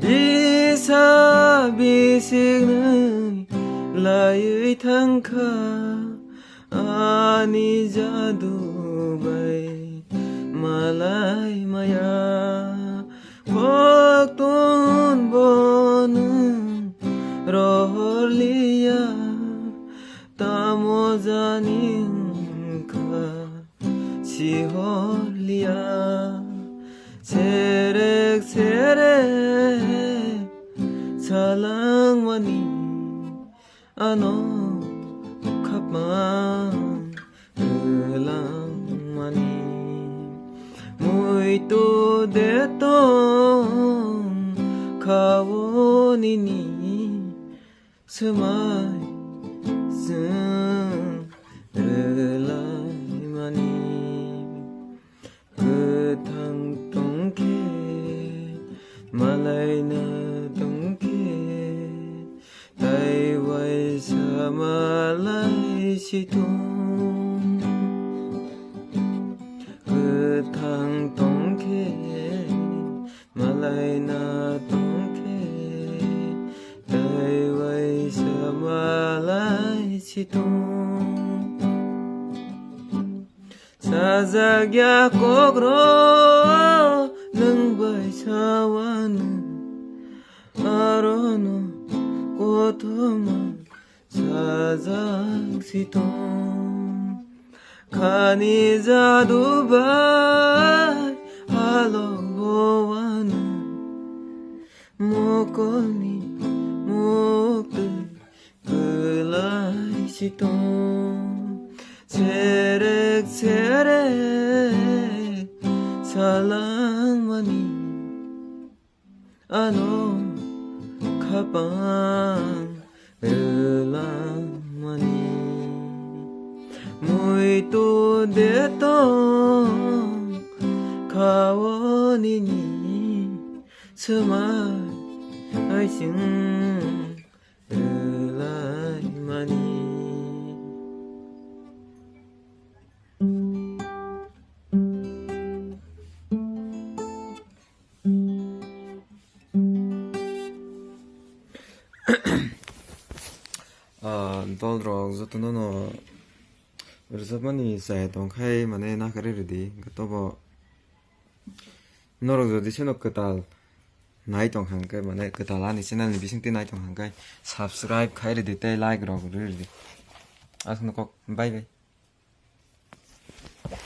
Bisa bisik nai lai thangkha ani jadu bai malai maya koktun bon rohliya tamo janin kha siholiya serek serek salang mani ano kapman lang mani muito detong kawonini semai seng relai mani ketang tongke malai na tongke tai wai samalai situng ketang tongke malai na tongke tai wai samalai situng sajagya kokro nang bai sawan arono kothoma sajak sitom khani jadu bai halo bowan mokolni mokte kelai sitom serek serek salang mani ano kapang relang mani muito detong kawonini semai ai sing relai mani Dol rog zoto no Rizabani sai tong khai mane na kare ridi gatobo norog jodi seno ketal nai tong hang kai mane ketalani channel ni bisingti nai tong hang kai subscribe khai ridi te like rog ridi asno kok bye bye